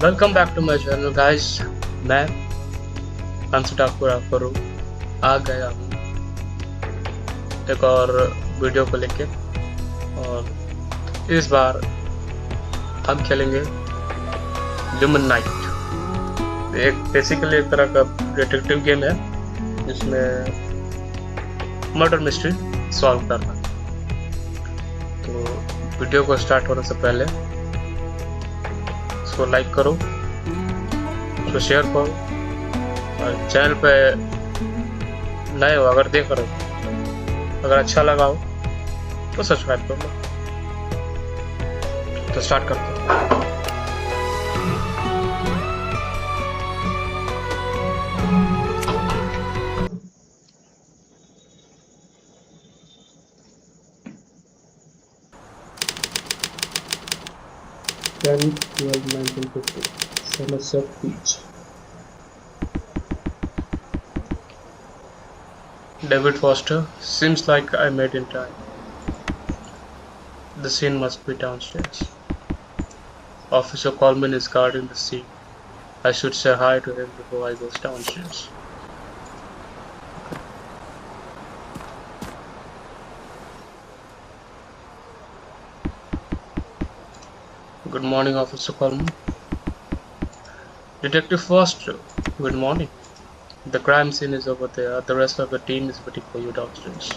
Welcome back to my channel guys. मैं करूँ आ गया हूँ एक और वीडियो को लेके, और इस बार हम खेलेंगे Luminenight। एक बेसिकली एक तरह का डिटेक्टिव गेम है जिसमें मर्डर मिस्ट्री सॉल्व करना। तो वीडियो को स्टार्ट होने से पहले इसको लाइक करो, इसको शेयर करो, और चैनल पे नए हो अगर देख रहे हो, अगर अच्छा लगा हो तो सब्सक्राइब कर लो। तो स्टार्ट करते हैं। Summerset Beach. David Foster. Seems like I made in time. The scene must be downstairs. Officer Coleman is guarding the scene. I should say hi to him before I go downstairs. Good morning, Officer Coleman. Detective Foster, good morning. The crime scene is over there. The rest of the team is waiting for you downstairs.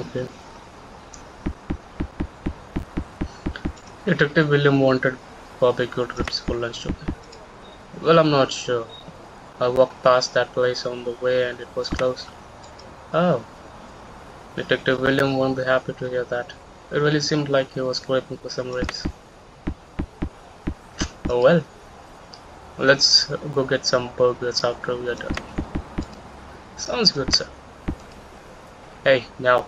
Okay. Detective William wanted barbecue ribs for lunch today. Well, I'm not sure. I walked past that place on the way and it was closed. Oh. Detective William won't be happy to hear that. It really seemed like he was scraping for some ribs. Oh well. Let's go get some burgers after we are done. Sounds good, sir. Hey, now,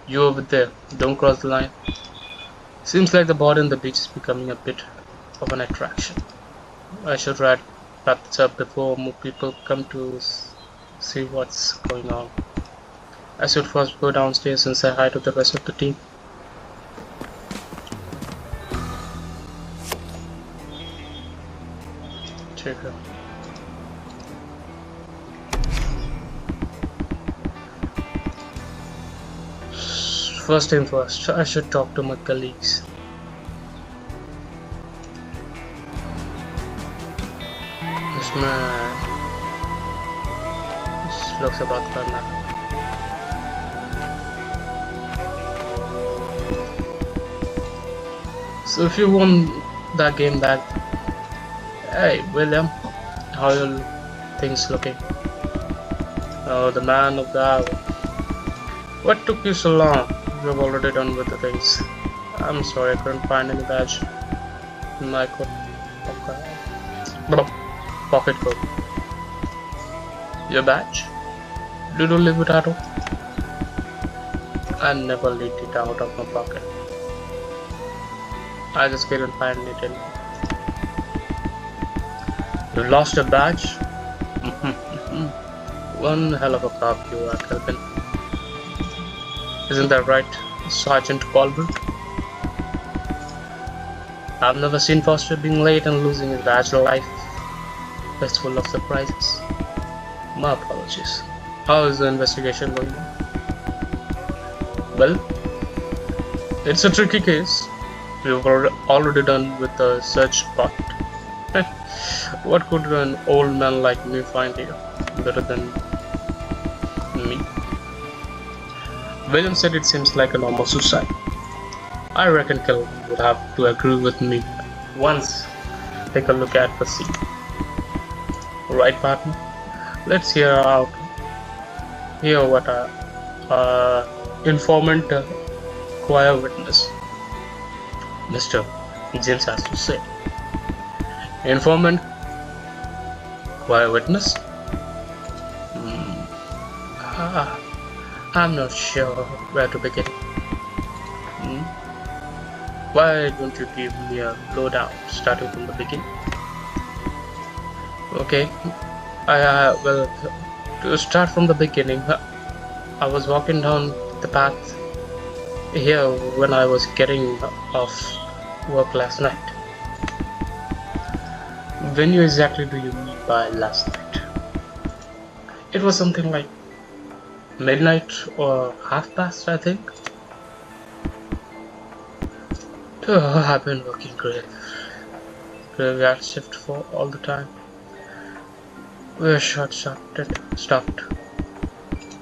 you over there, don't cross the line. Seems like the bar on the beach is becoming a bit of an attraction. I should wrap this up before more people come to see what's going on. I should first go downstairs and say hi to the rest of the team. ठीक है. First thing first, I should talk to my colleagues. इसमें इस लोग से बात करना है. So if you want that game back, hey William, how are things looking? Oh, the man of the hour. What took you so long? You've already done with the things. I'm sorry, I couldn't find any badge in my pocket coat. Your badge? Did you leave it at home? I never let it out of my pocket. I just couldn't find it anymore. You lost a badge? One hell of a cop you are, Kelvin. Isn't that right, Sergeant Colbert? I've never seen Foster being late and losing his badge. Life is full of surprises. My apologies. How is the investigation going on? Well, it's a tricky case. We've already done with the search part. What could an old man like me find here better than me? William said it seems like a normal suicide. I reckon Kelvin would have to agree with me. Once, take a look at the scene. Right, partner? Let's hear what a informant choir witness, Mr. James, has to say. Informant choir witness? I'm not sure where to begin. Why don't you give me a lowdown starting from the beginning? Okay, well, to start from the beginning, I was walking down the path here when I was getting off work last night. When you exactly do you mean by last night? It was something like midnight or half past, I think. Oh, I've been working graveyard shift for all the time. We're stuffed.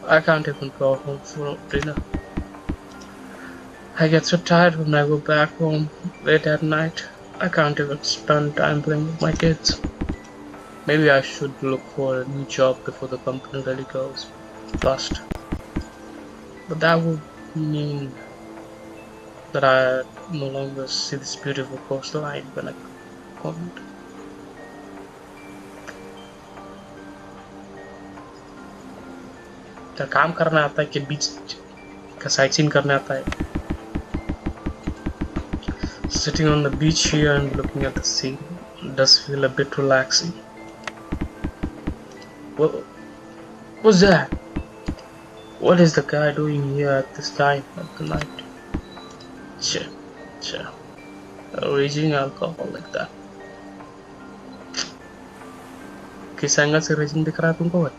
I can't even go home for dinner. I get so tired when I go back home late at night. I can't even spend time playing with my kids. Maybe I should look for a new job before the company really goes bust. But that would mean that I no longer see this beautiful coastline when I come home. क्या काम करना आता है कि बीच का site scene करने आता है? Sitting on the beach here and looking at the sea does feel a bit relaxing. What's that? What is the guy doing here at this time of the night? Sure. Raging alcohol like that. किस angle से raging दिख रहा है तुमको?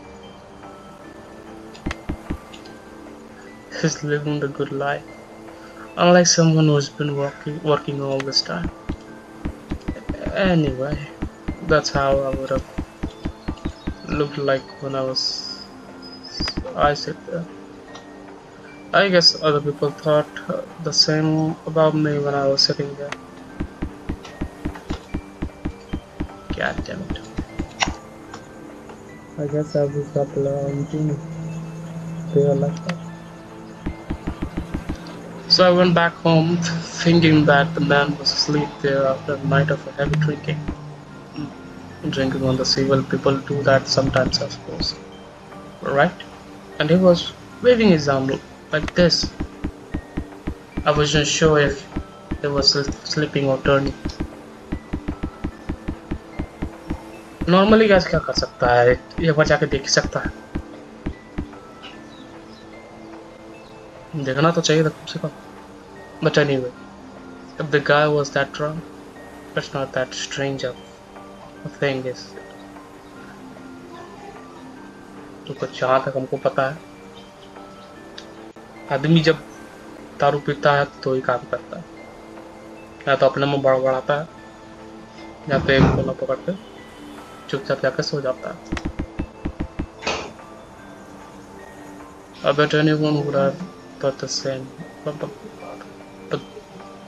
He's living the good life, unlike someone who's been working all this time. Anyway, that's how I would have looked like when I sit there. I guess other people thought the same about me when I was sitting there. God damn it. I guess I was popular on TV. They were like that. So I went back home thinking that the man was asleep there after a night of heavy drinking. Drinking on the sea, well, people do that sometimes, I suppose. Right? And he was waving his arm like this. I wasn't sure if he was sleeping or turning. Normally guys क्या कर सकता है? एक बार जाके देख सकता है. देखना तो चाहिए था कम से कम. But anyway, if the guy was that drunk, it's not that strange of a thing, is it? तो कुछ जहाँ तक हमको पता है, आदमी जब दारू पीता है तो ही काम करता है, या तो अपने में बड़बड़ाता है, या तो एक कोना पकड़ के चुपचाप जाकर सो जाता है. I bet anyone would have thought the same, but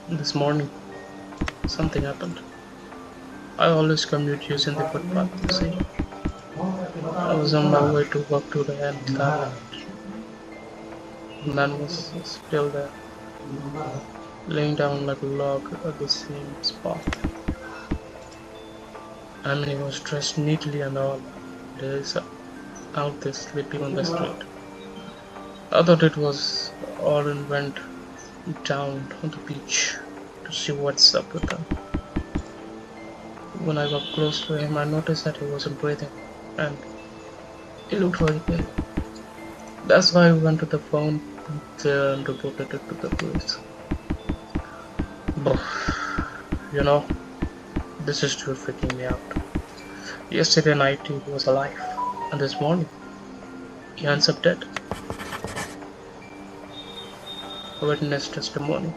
this morning something happened. I always commute using the footpath, see. I was on my way to work today and the man was still there, laying down like a log at the same spot. I mean, he was dressed neatly and all. He is out there sleeping on the street. I thought it was all and went down on the beach to see what's up with him. When I got close to him, I noticed that he wasn't breathing and he looked very pale. That's why I went to the phone there and reported it to the police. But, you know, this is still freaking me out. Yesterday night he was alive, and this morning he ends up dead. Witness testimony.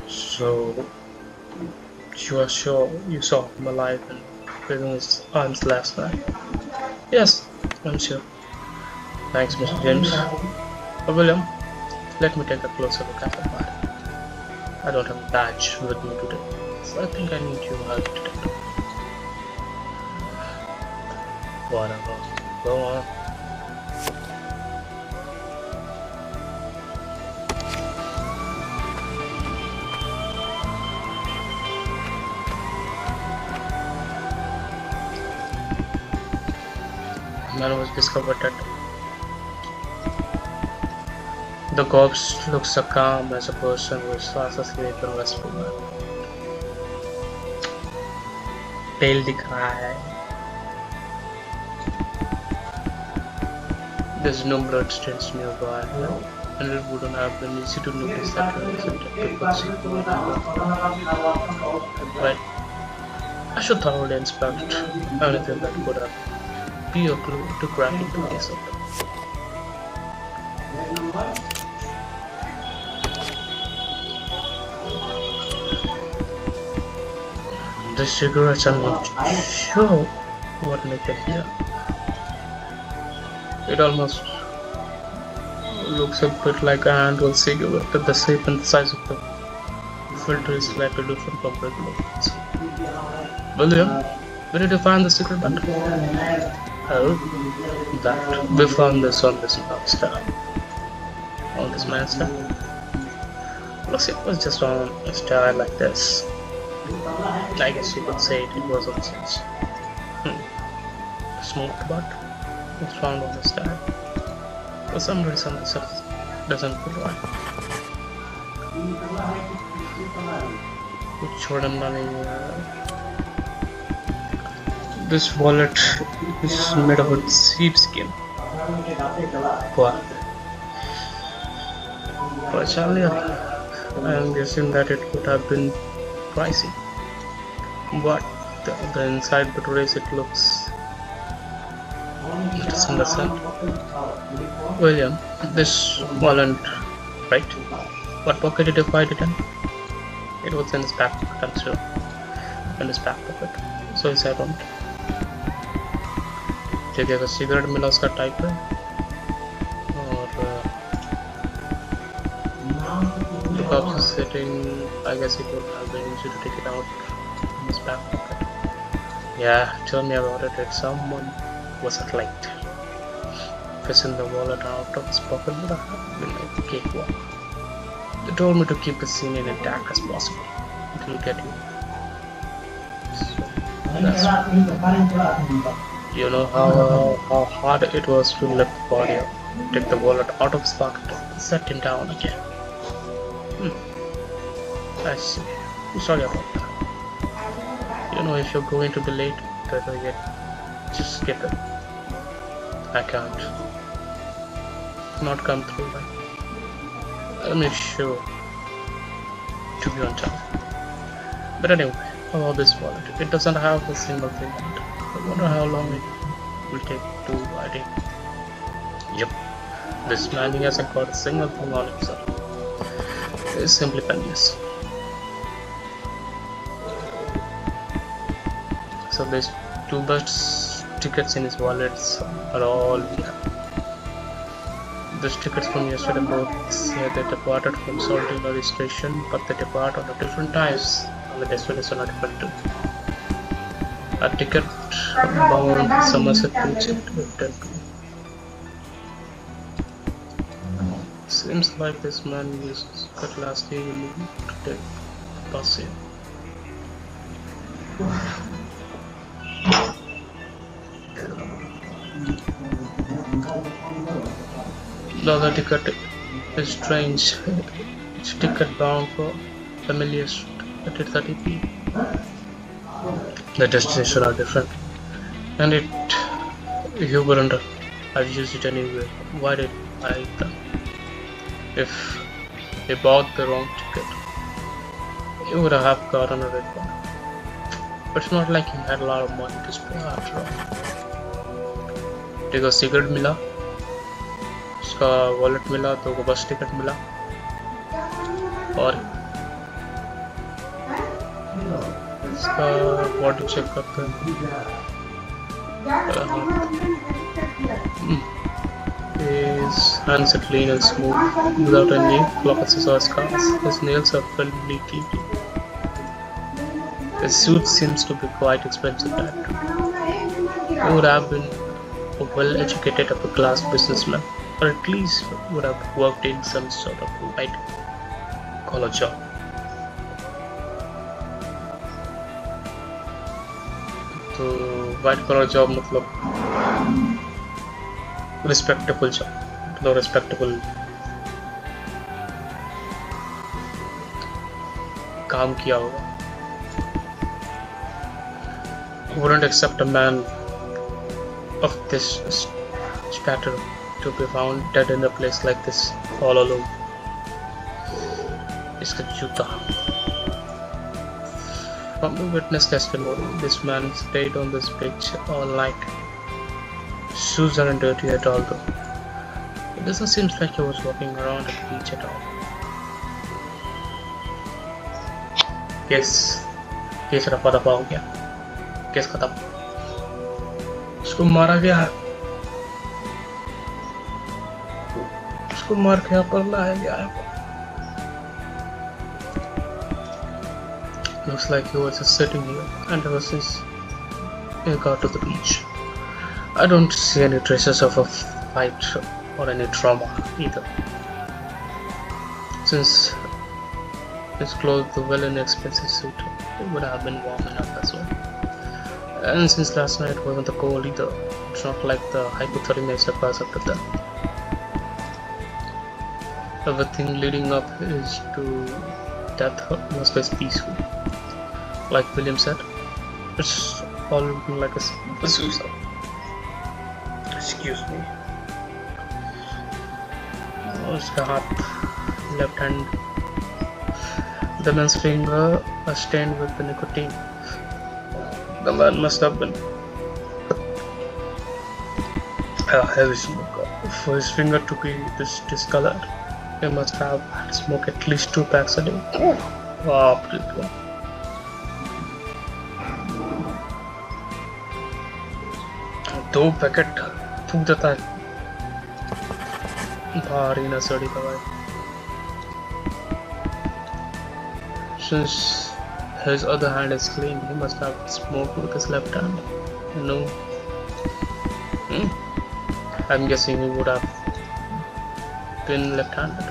So you are sure you saw him alive and breathing his arms last night? Yes, I'm sure. Thanks, Mr. James. William, let me take a closer look at the body. I don't have a badge with me today, so I think I need your help to take it. Whatever. Go on. Man was discovered at The corpse looks as calm as a person who is fast asleep in restful man. Pale दिख रहा है. There's no blood stains nearby, and it wouldn't have been easy to notice that there was a detective. Right. I should thoroughly inspect anything that could have be a clue to cracking the case open. The cigarettes are not sure what make it here. It almost looks a bit like a handheld cigarette, but the shape and the size of the filter is slightly different from regular ones. William, where did you find the cigarette butt? Oh, that. We found this on this monster. On this monster? Looks it was just on a star like this. I guess you could say it was on since. The smoked butt was found on the star. For some reason this doesn't feel right. This wallet is made of a sheepskin. What? For Charlie, I am guessing that it would have been pricey. But the inside betrays it looks Summerset. William, this wallet, right? What pocket did you find it in? It was in his back pocket, I'm sure. In his back pocket. So is I don't. जगह का cigarette मिला उसका type है और the cops is sitting. I guess it would have been easy to take it out in his back pocket. Yeah, tell me about it. If someone was at light, fishing the wallet out of his pocket would have been like a cakewalk. They told me to keep the scene intact as possible. It will get you. So, that's you know how hard it was to lift the body up, take the wallet out of his pocket, set him down again. I see. Sorry about that. You know, if you're going to be late, better yet, just skip it. I can't not come through, right? I'll make sure to be on time. But anyway, how about this wallet? It doesn't have a single thing on it. I wonder how long it will take to ID. Yep, this man hasn't got a single thing on himself. It's simply penniless. So there's 2 bus tickets in his wallets are all we have. These tickets from yesterday both say they departed from Salt Lake station, but they depart on a different times and the destination are different too. A ticket bound Summerset Beach at 10 p.m. Seems like this man uses cutlass daily to take bus here. The other ticket is strange. It's ticket bound for familiar street at 8:30 p.m. The destination are different, and you wouldn't have used it anyway. Why did I eat them? If he bought the wrong ticket, he would have gotten a red one. But it's not like he had a lot of money to spare after all. देखो cigarette मिला, उसका wallet मिला, तो वो बस ticket मिला, और इसका बॉडी चेक करते हैं. His hands are clean and smooth, without any flosses or scars. His nails are fairly neatly. His suit seems to be quite expensive that he would have been a well-educated upper-class businessman, or at least would have worked in some sort of white-collar job. तो white collar job मतलब respectable job, मतलब respectable काम किया होगा. Wouldn't accept a man of this stature to be found dead in a place like this all alone. इसका जूता. From the witness testimony, this man stayed on this beach all night. Shoes aren't dirty at all though. It doesn't seem like he was walking around at the beach at all. Case रफा दफा हो गया. Case खत्म. उसको मारा गया है. उसको मार के यहाँ पर लाया गया है. Looks like he was just sitting here and ever since he got to the beach. I don't see any traces of a fight or any trauma either. Since his clothes were well inexpensive suit, it would have been warm enough as well. And since last night wasn't the cold either, it's not like the hypothermia is the cause of the death. Everything leading up is to death was less peaceful. Like William said, it's all like a suicide. Excuse me. उसका हाथ, left hand, the man's finger are stained with the nicotine. The man must have been a heavy smoker. For his finger to be this discolored, he must have smoked at least 2 packs a day. बाप रे बाप. दो packet फूक देता है. भारी नशेड़ी दवाई. Since his other hand is clean, he must have smoked with his left hand. No. I'm guessing he would have been left-handed.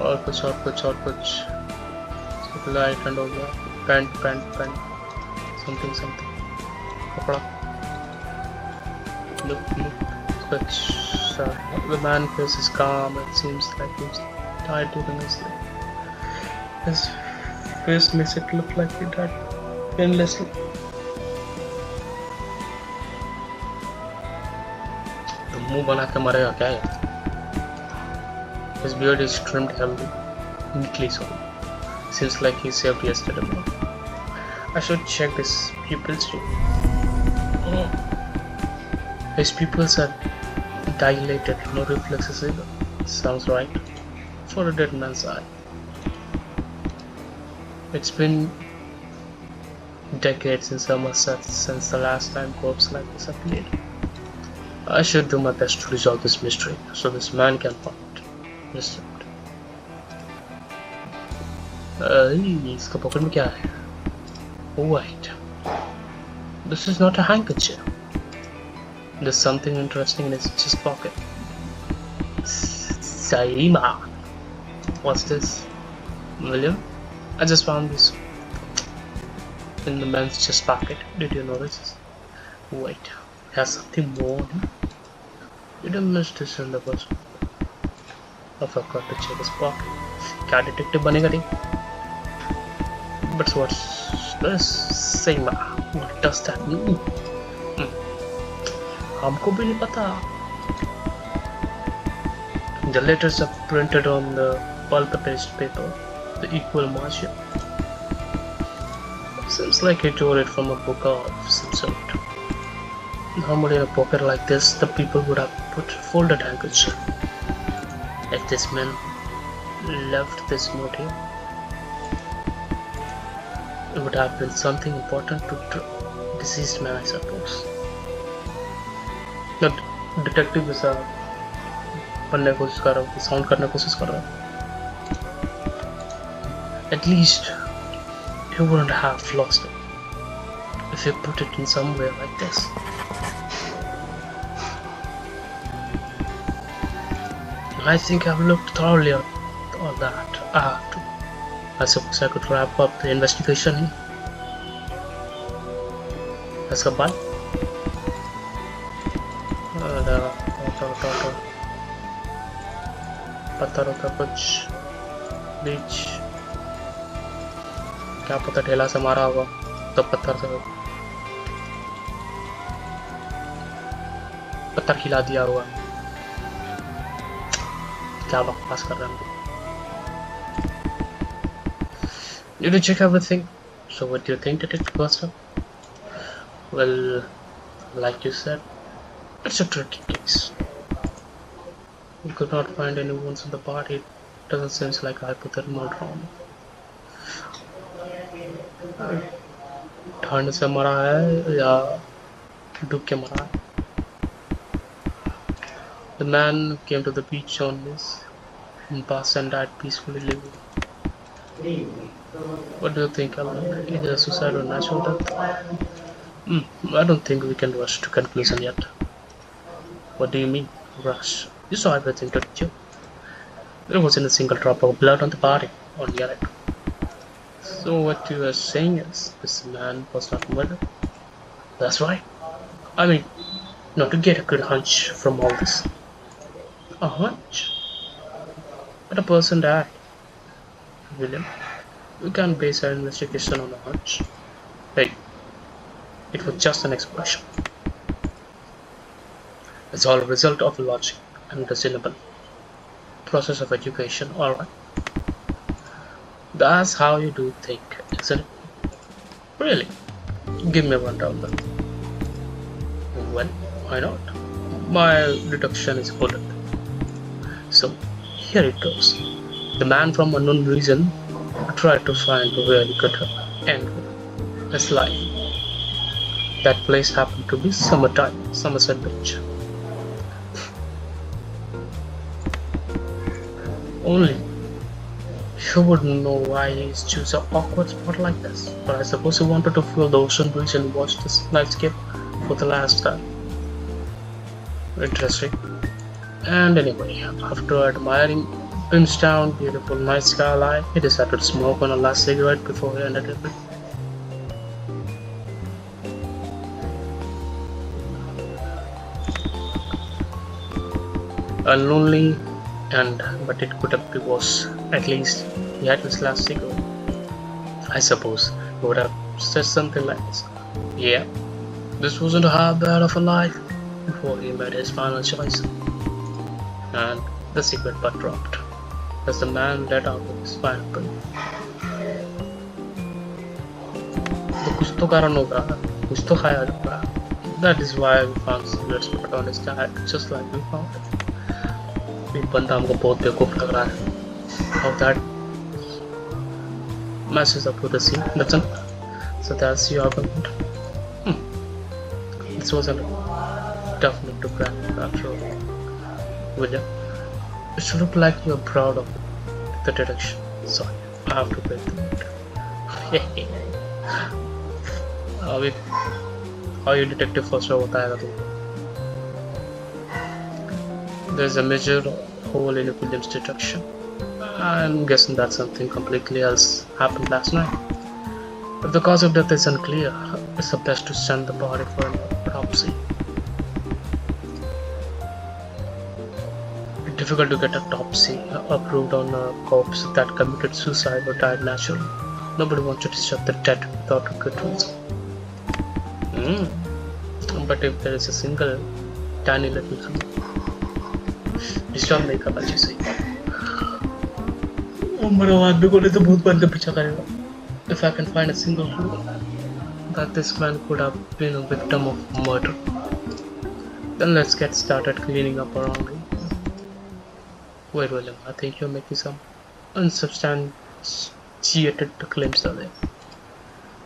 और कुछ. Right hand हो गया. Pant. Something. कपड़ा. Look. The man faces calm. It seems like he's tired during his sleep. His face makes it look like he died painlessly. तो मुंह बना के मरेगा क्या है? His beard is trimmed heavily, neatly so. Seems like he saved yesterday morning. I should check his pupils too. His pupils are dilated, no reflexes either. Sounds right for a dead man's eye. It's been decades in Summerset since the last time corpse like this appeared. I should do my best to resolve this mystery so this man can find disturbed. इसका pocket में क्या है? Wait. This is not a handkerchief. There's something interesting in his chest pocket. Saima. What's this? William? I just found this in the man's chest pocket. Did you notice this? Wait. Has something more? Did I miss this in the first? I forgot to check his pocket. क्या detective बनेगा नहीं? But what's this? Saima. What does that mean? हमको भी नहीं पता. The letters are printed on the pulp-based paper, the equal margin. Seems like he tore it from a book of some sort. Normally in a pocket like this, the people would have put folded handkerchief. If this man left this note here, it would have been something important to the deceased man, I suppose. The detective is बनने की कोशिश कर रहा हूँ, sound करने की कोशिश कर रहा हूँ. At least he wouldn't have lost it if he put it in somewhere like this. I think I've looked thoroughly at all that. I suppose I could wrap up the investigation here. Let's go by. पत्थरों का कुछ बीच क्या पता ढेला से मारा होगा तो पत्थर खिला दिया होगा। क्या बकवास कर रहे हैं। Did you check everything? So what do you think that it was up? Well, like you said, it's a tricky case. We could not find any wounds in the body. It doesn't seem like hypothermal trauma. ठंड से मरा है या डूब के मरा है? The man came to the beach on his bus and died peacefully living. What do you think, Alan? Either suicide or natural death? I don't think we can rush to conclusion yet. What do you mean, rush? You saw everything, didn't you? There wasn't a single drop of blood on the body, or near it. So what you are saying is, this man was not murdered? That's right. I mean, not to get a good hunch from all this. A hunch? But a person died. William, we can't base our investigation on a hunch. Hey, it was just an explosion. It's all a result of logic and reasonable process of education, alright? That's how you do think, isn't it? Really? Give me one down then. Well, why not? My deduction is bullet. So, here it goes. The man from unknown reason tried to find where he could end his life. That place happened to be Summerset Beach. Only you wouldn't know why he chose an awkward spot like this, but I suppose he wanted to feel the ocean breeze and watch this nightscape for the last time. Interesting. And anyway, after admiring Brimstown, beautiful night skyline, he decided to smoke on a last cigarette before he ended it. Lonely, but it could have been worse. At least he had his last cigarette. I suppose he would have said something like this. Yeah, this wasn't half bad of a life before he made his final choice. And the cigarette butt dropped as the man let out his final breath. तो कुछ तो कारण होगा, कुछ तो खाया होगा. That is why we found cigarettes butt on his diet, just like we found it. ये बंदा हमको बहुत बेवकूफ लग रहा है. How that matches up with the scene, doesn't it? So that's the argument. This wasn't tough enough to crack after all. William, it should look like you're proud of the deduction. Sorry, I have to break the mood. अभी how you detective first बताएगा तू. There's a major hole in William's deduction. I'm guessing that something completely else happened last night. If the cause of death is unclear, it's the best to send the body for an autopsy. It's difficult to get an autopsy approved on a corpse that committed suicide or died naturally. Nobody wants to disturb the dead without a good reason. But if there is a single tiny little clue, disturb नहीं करना चाहिए. मरो आदमी को नहीं तो भूत बन के पीछा करेगा. If I can find a single clue that this man could have been a victim of murder, then let's get started cleaning up around him. Wait, William, I think you're making some unsubstantiated claims there.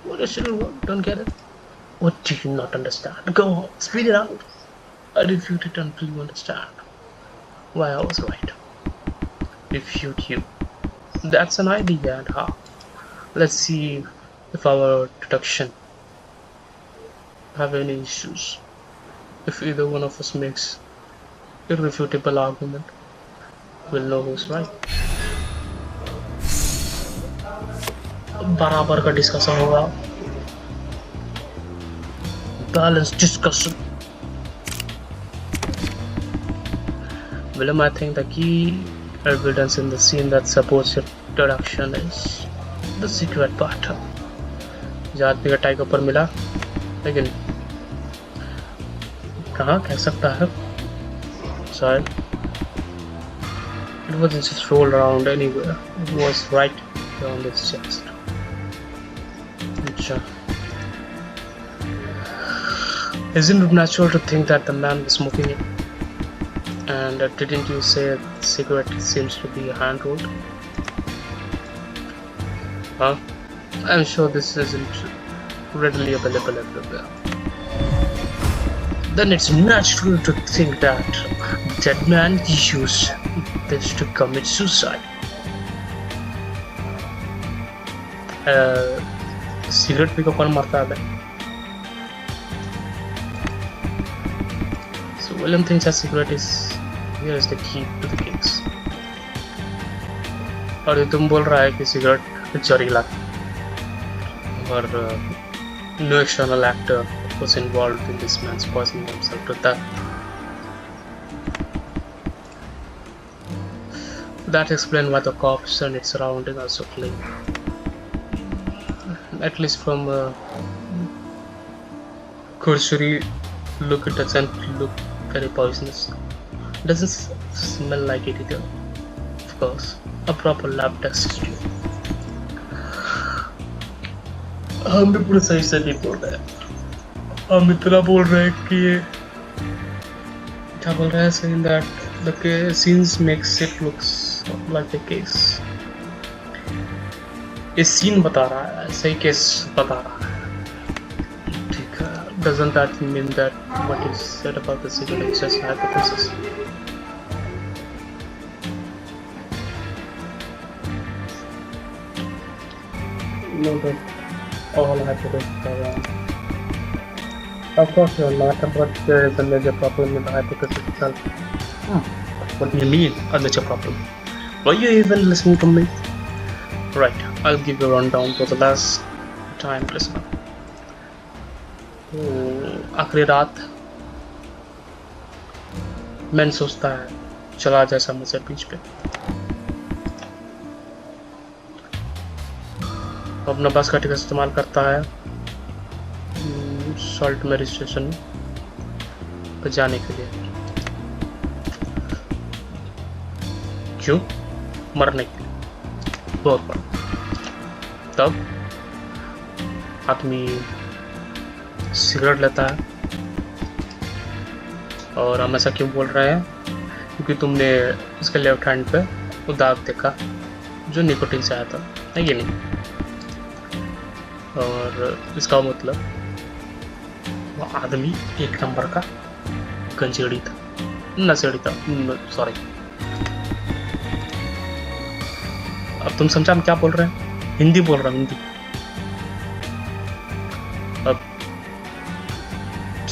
What a shitty word, don't get it? What do you not understand? Go on, speak it out. I refute it until you understand why I was right. Refute you. That's an idea, and how? Let's see if our deduction have any issues. If either one of us makes irrefutable argument, we'll know who's right. बराबर का discussion होगा. Balanced discussion. William, I think the key evidence in the scene that supports your deduction is the cigarette butt. जो आदमी का tie के ऊपर मिला, लेकिन कहाँ कह सकता है शायद it wasn't just rolled around anywhere, it was right on his chest. अच्छा, isn't it natural to think that the man was smoking it? And didn't you say the cigarette seems to be hand rolled? Huh? I'm sure this isn't readily available everywhere. Then it's natural to think that that man used this to commit suicide. Cigarette P को कौन मरता है? So William thinks that cigarette is here is the key to the case. और ये तुम बोल रहा है कि सिगरेट जहरीला और no external actor was involved in this man's poisoning himself to death. That explains why the cops and its surroundings are so clean. At least from a cursory look, it doesn't look very poisonous. It doesn't smell like it either. Of course, a proper lab test is due. हम भी पूरे सही से नहीं बोल रहे हैं, हम इतना बोल रहे हैं कि क्या बोल रहे हैं, saying that the scenes makes it looks like the case. ये सीन बता रहा है, सही केस बता रहा है, ठीक है. Doesn't that mean that what is said about the cigarette is just hypothesis? No, but all hypotheses are wrong. Of course you're not, but there is a major problem with the hypothesis itself. What do you mean, a major problem? Were you even listening to me? Right, I'll give you a rundown for the last time, listener. आखिरी रात man सोचता है चला जाए Somerset बीच पे, अपना बस का टिकट इस्तेमाल करता है सॉल्ट मेरी स्टेशन पर जाने के लिए. क्यों? मरने के लिए, बहुत बड़ा. तब आदमी सिगरेट लेता है, और हम ऐसा क्यों बोल रहे हैं? क्योंकि तुमने उसके लेफ्ट हैंड पे वो दाग देखा जो निकोटीन से आया था, है ये नहीं? और इसका मतलब वो आदमी एक नंबर का गंजेड़ी था, नशेड़ी था, सॉरी. अब तुम समझा हम क्या बोल रहे हैं? हिंदी बोल रहा हूँ, हिंदी. अब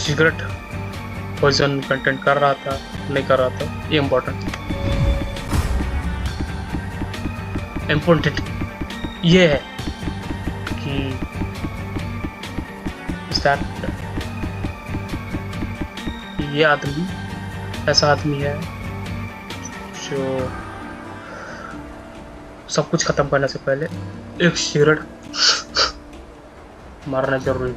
सिगरेट पॉइजन कंटेंट कर रहा था, नहीं कर रहा था, ये इम्पोर्टेंट ये है कि ये आदमी ऐसा आदमी है जो सब कुछ खत्म करने से पहले एक सिगरेट मारना जरूरी.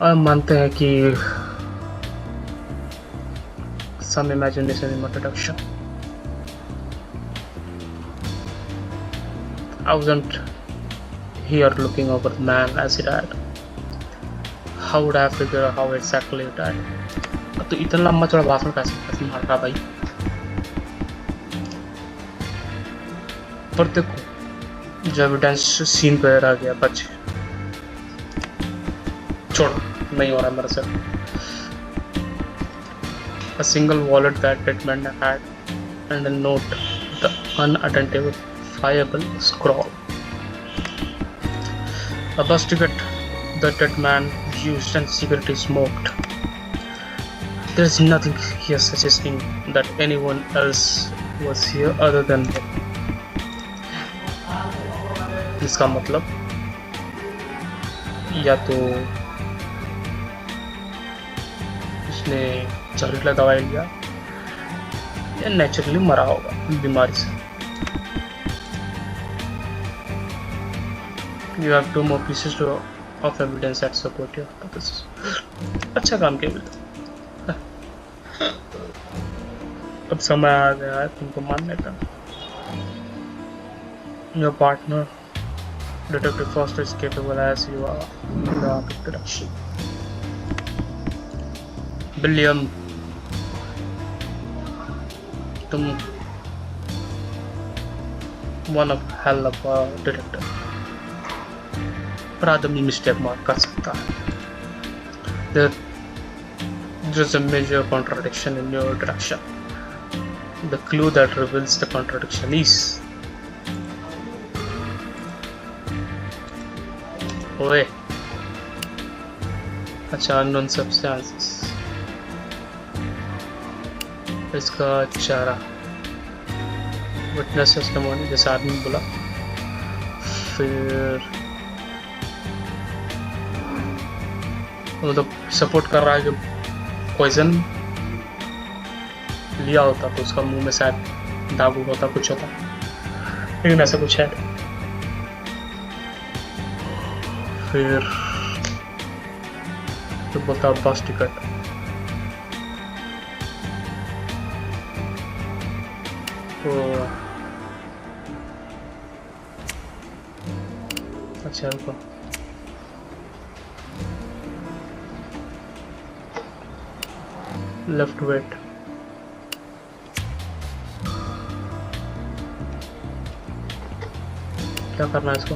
हम मानते हैं कि some imagination in introduction. I wasn't here looking over the man as he died. How would I figure out how exactly he died? तो इतना लंबा चौड़ा भाषण कैसे मार रहा भाई? पर देखो जब एविडेंस सीन पे रह गया, बच छोड़ो, नहीं हो रहा मेरे से. A single wallet that dead man had, and a note, the unidentifiable scrawl. A bus ticket the dead man used and cigarette smoked. There is nothing here suggesting that anyone else was here other than him. इसका मतलब या तो उसने जहरीला दवाई लिया या naturally मरा होगा बीमारी से. You have 2 more pieces of evidence that support your hypothesis. अच्छा काम किया बेटा। अब समय आ गया है तुमको मानने का। Your partner, Detective Foster, is capable as you are in the art of deduction. William, तुम one of hell of a detective, पर आदमी मिस्टेक मार कर सकता है। There's a major contradiction in your deduction. The clue that reveals the contradiction is ओए अच्छा unknown substances, इसका चारा, विटनेस टेस्टिमोनी जैसे आदमी बोला, फिर मतलब सपोर्ट कर रहा है कि पॉइजन लिया होता तो उसका मुंह में शायद दाग होता, कुछ होता, लेकिन ऐसा कुछ है। फिर तो बोलता बस टिकट, तो अच्छा रुको, लेफ्ट वेट, क्या करना है इसको?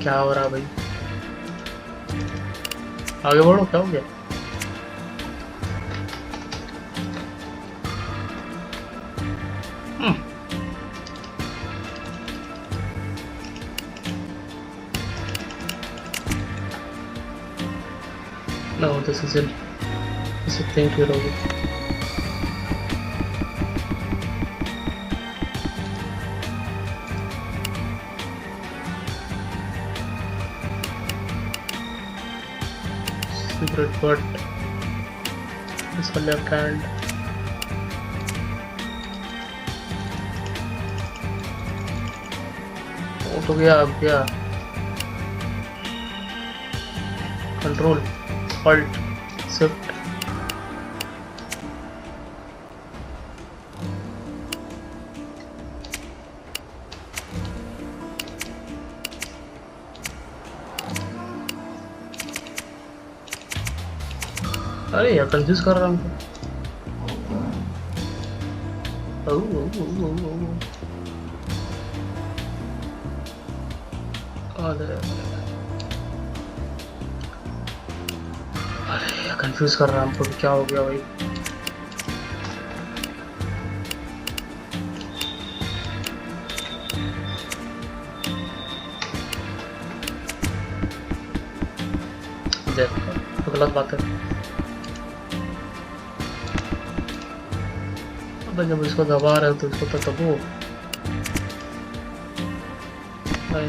क्या हो रहा भाई? आगे बढ़ो, क्या हो गया? No, this isn't. This is a thing to do. Secret but इसका लेफ्ट हैंड, वो तो गया, अब गया कंट्रोल अल्ट शिफ्ट, अरे यार कंफ्यूज कर रहा हूँ। अरे यार कंफ्यूज कर रहा हूँ, हमको क्या हो गया भाई? देखो तो गलत बात है। जब इसको दबा रहे हो तो इसको तो दबो भाई।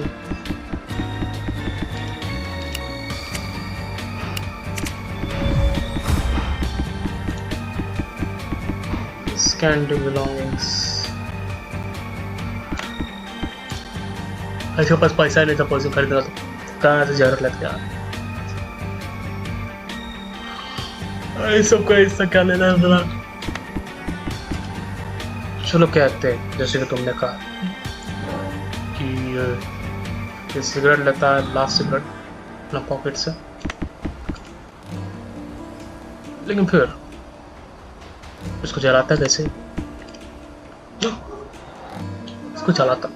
Scan to belongings, इसके पास पैसा नहीं था पॉइजन खरीदना, तो कहाँ से जरूरत लगता है? सबको इससे क्या लेना है जरा? चलो कहते हैं जैसे कि तुमने कहा कि ये सिगरेट लेता है, लास्ट सिगरेट अपना पॉकेट से, लेकिन फिर इसको जलाता है कैसे? इसको जलाता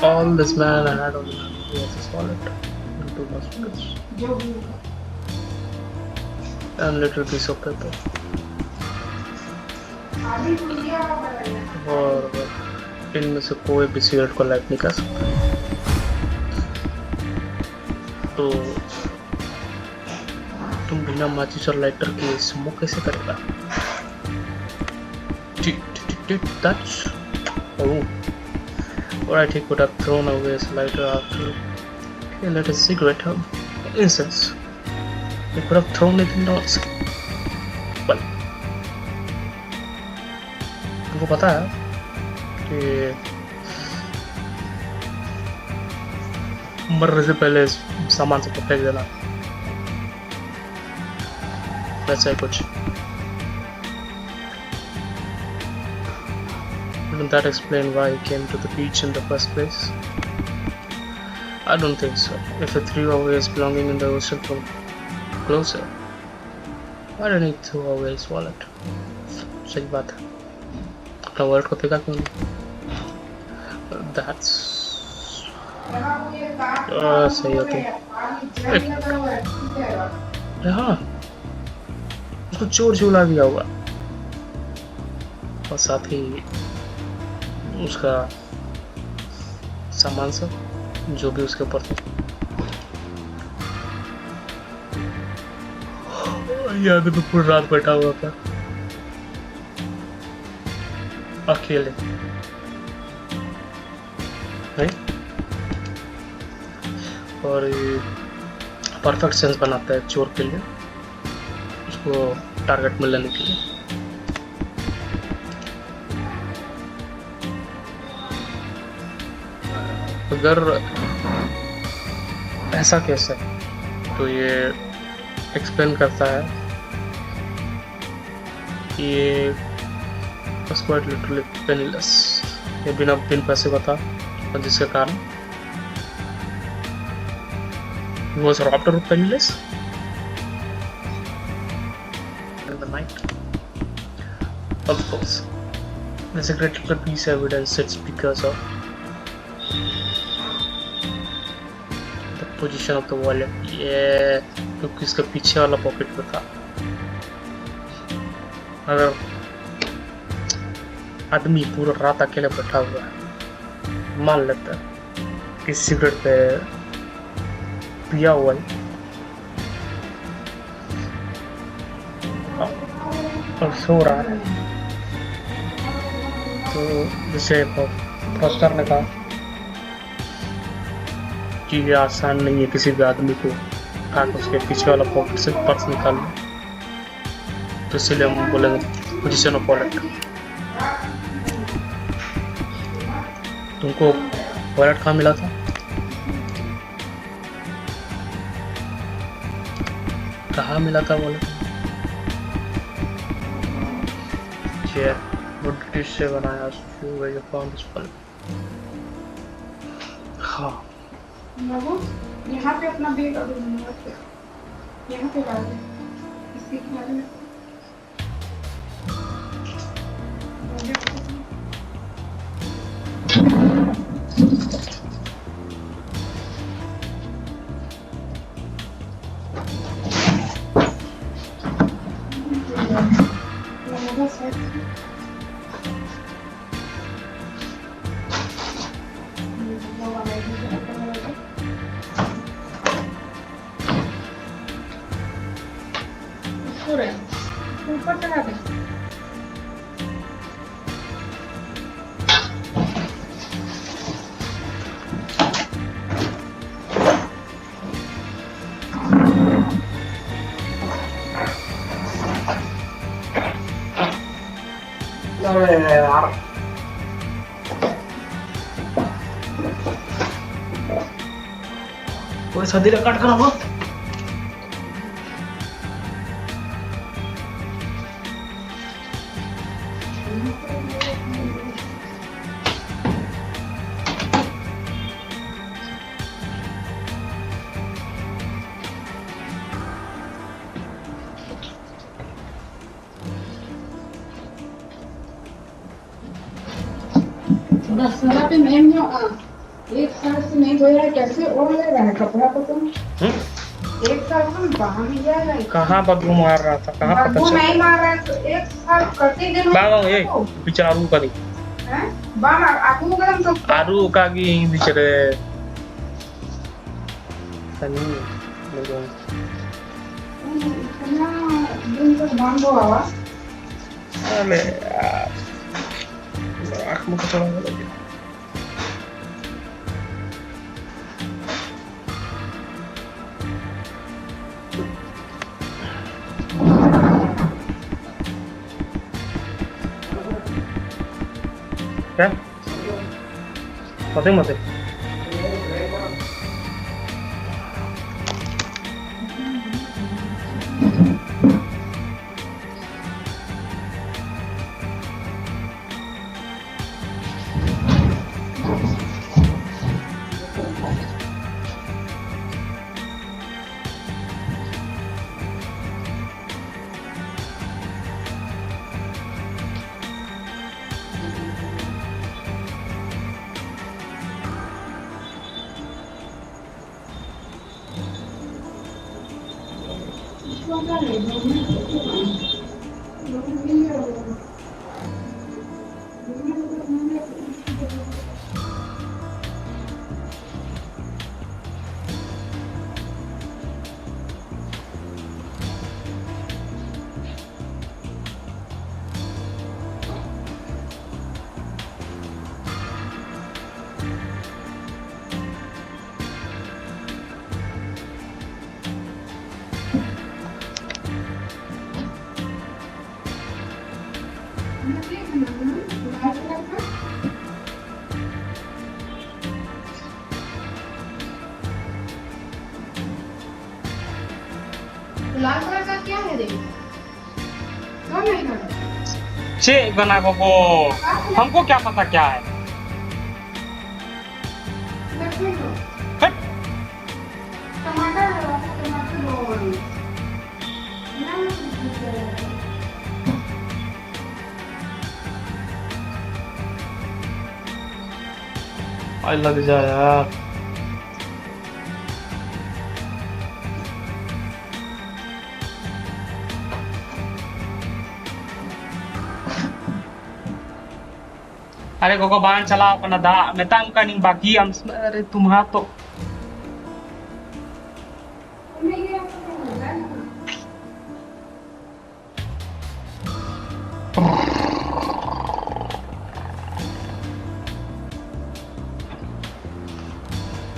all this man I had on was his wallet and 2 baskets and little piece of paper, और इनमें से कोई भी सिगरेट को लाइट नहीं कर सकता। तो तुम बिना माचिस और लाइटर के स्मोक कैसे करेगा? did touch. Oh. Alright, he could have thrown away his lighter after he lit a cigarette of incense. He could have thrown it in the mask. Well, तुमको पता है कि मरने से पहले सामान से फेंक देना, वैसा ही कुछ. Wouldn't that explain why he came to the beach in the first place? I don't think so. If he threw away his belongings in the ocean from closer, why didn't he throw away his wallet? सही बात है. अपना wallet को फेंका क्यों नहीं? That's सही होती है. हाँ, उसको चोर चुला दिया हुआ और साथ ही उसका सामान सब जो भी उसके ऊपर था. याद है पूरी रात बैठा हुआ था अकेले, नहीं? और परफेक्ट सेंस बनाता है चोर के लिए, उसको टारगेट में लेने के लिए. अगर ऐसा कैसे तो ये एक्सप्लेन करता है कि ये क्वाइट लिटरली पेनीलेस, ये बिन पैसे का था और जिसके कारण he was robbed or penniless in the night. Of course, there's a critical piece of evidence. It's because of position of the wallet. ये क्योंकि इसके पीछे वाला पॉकेट में था. अगर आदमी पूरा रात अकेले बैठा हुआ है, मान लेता है कि सिगरेट पे पिया हुआ है और सो रहा है, तो जैसे फॉस्टर ने कहा कि ये आसान नहीं है किसी भी आदमी को उठाकर उसके पीछे वाला पॉकेट से पर्स निकालना, तो इसलिए हम बोलेंगे पोजीशन ऑफ वॉलेट. तुमको वॉलेट कहाँ मिला था? कहाँ मिला था वॉलेट? वुड डिश से बनाया वॉलेट. हाँ, यहाँ पे अपना बैग और यहाँ पे डाल दे इसके किनारे में. ऊपर चढ़ा दे. यार कोई सदी कट करा मत. दशहरा पे नहीं जो एक साल से नहीं धोया है, कैसे ओढ़ ले रहा है कपड़ा को तुम? एक साल से बाहर नहीं जा रहा है. कहाँ बदबू मार रहा था? कहाँ पता बदबू नहीं मार रहा है तो एक साल करते दिन बाबा ये बिचारू का दी हैं बाबा आपू गरम तो आरू का की बिचारे सनी लोगों इतना दिन तक बांधो आवा. अरे आँख में थोड़ा लग गया। क्या मते मते लाल कलर का क्या है देखो कौन है इधर छे बना को हमको क्या पता क्या है। हट। टमाटर टमाटर आई लग जा यार। अरे गोगो बाण चलाओ अपना दा मेताम का नहीं बाकी हम अरे तुम्हारा तो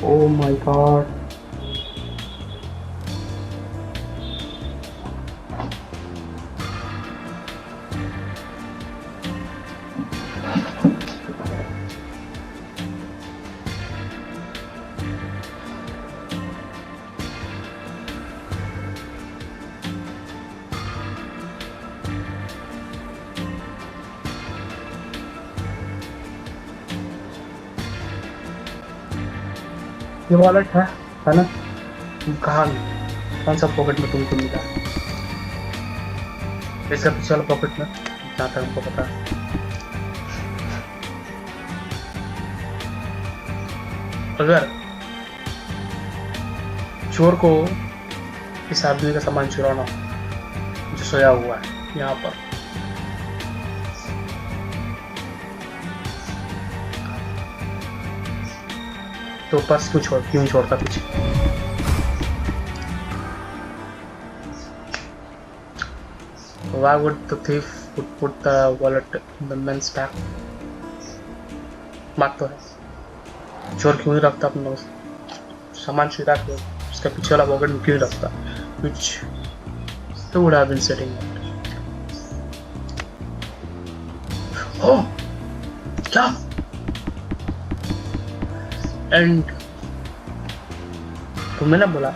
ओह माय गॉड। ये वॉलेट है ना? कहाँ कौन सा पॉकेट में तुमको मिला? इसका पीछे वाला पॉकेट में, जहाँ तक हमको पता है। अगर चोर को इस आदमी का सामान चुराना जो सोया हुआ है यहाँ पर, तो पर्स क्यों छोड़ता पीछे? Why would the thief would put the wallet in the men's bag? बात तो है, चोर क्यों ही रखता अपना सामान चुरा के उसका पीछे वाला पॉकेट में क्यों रखता? Which he would have been sitting at. Oh, क्या? एंड तुमने ना बोला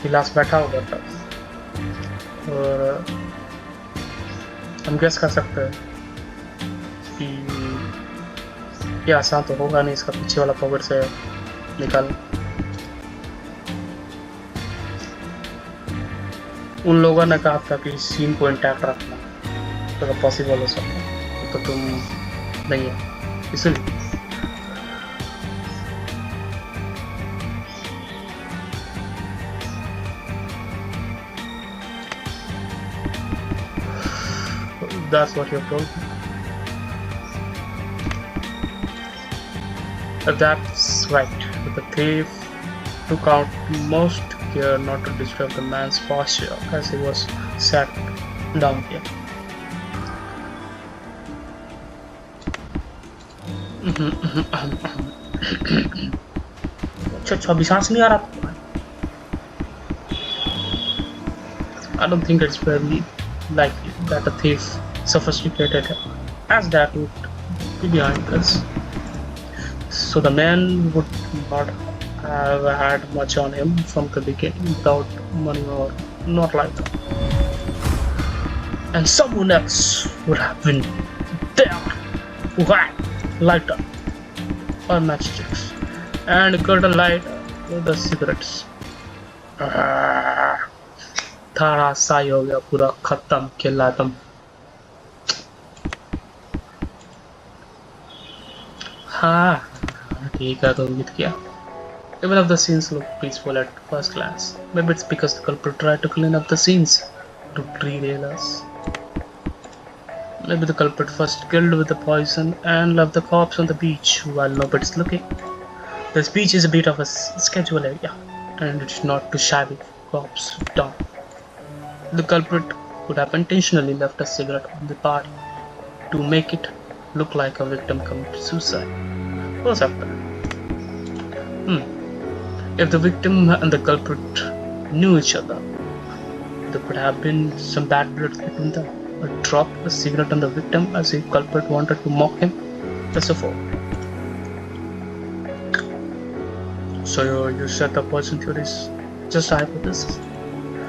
गिलास बैठा होगा था, और हम गेस कर सकते हैं कि ये आसान तो होगा नहीं इसका पीछे वाला पॉकेट से निकाल। उन लोगों ने कहा था कि सीन को इंटैक्ट रखना तो पॉसिबल हो सकता है, तो तुम नहीं है इसलिए। That's what you're told. That's right. The thief took out most care not to disturb the man's posture as he was sat down here. अच्छा अभी सांस नहीं आ रहा. I don't think it's very likely that a thief sophisticated as that would be behind us. So the man would not have had much on him from the beginning without money or not like that. And someone else would have been there who had lighter or matchsticks and got a light with the cigarettes. थारा साई हो गया पूरा खत्म खेला तुम. हाँ ठीक है तो जीत गया. Even if the scenes look peaceful at first glance, maybe it's because the culprit tried to clean up the scenes to derail us. Maybe the culprit first killed with the poison and left the corpse on the beach while nobody's looking. This beach is a bit of a schedule area, and it's not too shabby for corpse down. The culprit could have intentionally left a cigarette on the party to make it look like a victim committed suicide. What's up there? If the victim and the culprit knew each other, there could have been some bad blood between them. Or dropped a cigarette on the victim as if the culprit wanted to mock him. That's so forth. So you said the poison theory is just a hypothesis?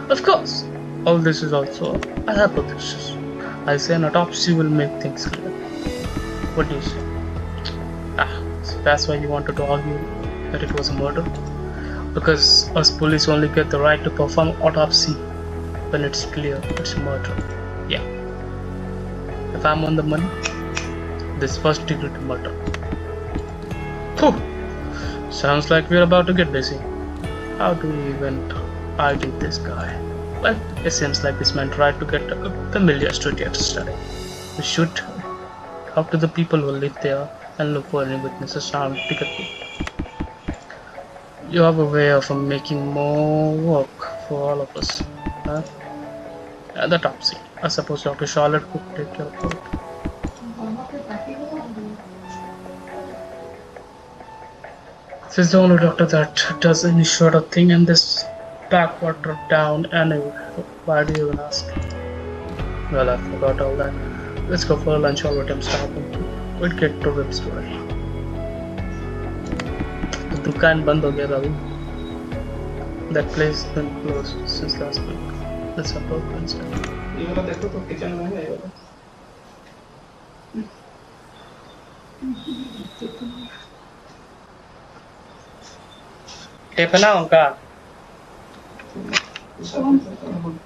Of course. All this is also a hypothesis. I say an autopsy will make things clear. What do you say? So that's why you wanted to argue that it was a murder? Because us police only get the right to perform autopsy when it's clear it's murder. Yeah. If I'm on the money, this first degree murder. Whew. Sounds like we're about to get busy. How do we even ID this guy? Well, it seems like this man tried to get a familiar street yesterday. We should talk to the people who live there and look for any witnesses around the ticket booth. You have a way of making more work for all of us, huh? The autopsy. I suppose Dr. Charlotte could take care of it. She's the only doctor that does any sort of thing in this backwater town anyway. Why do you even ask? Well, I forgot all that. Let's go for lunch or what I'm starving. We'll get to Rib's story. The dukaan band ho gaya Ravi. That place has been closed since last week. Let's have a lunch. ये वाला देखो तो kitchen में है ये वाला. Tape ना उनका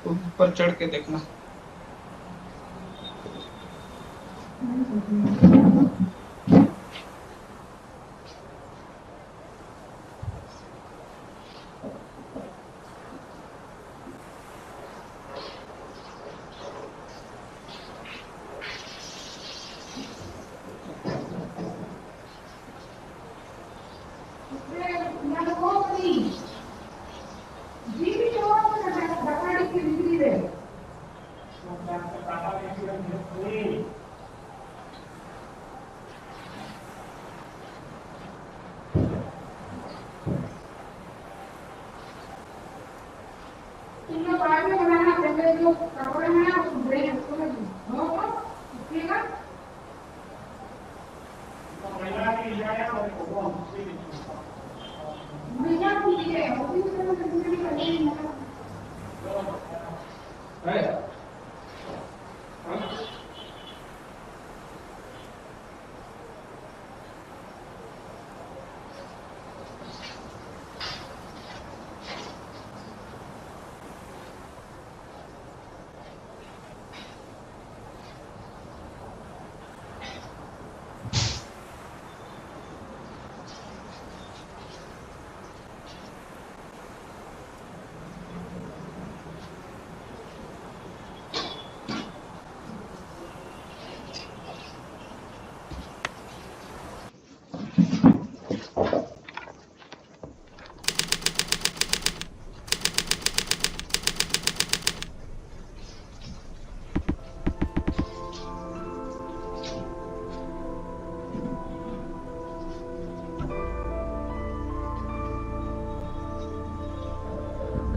ऊपर चढ़ के देखना.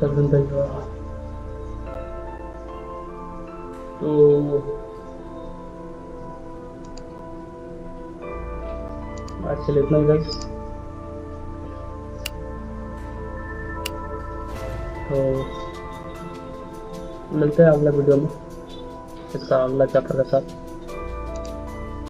का जिंदगी हो। तो आज के लिए इतना ही बस। तो मिलते हैं अगला वीडियो में इसका अगला चैप्टर के साथ।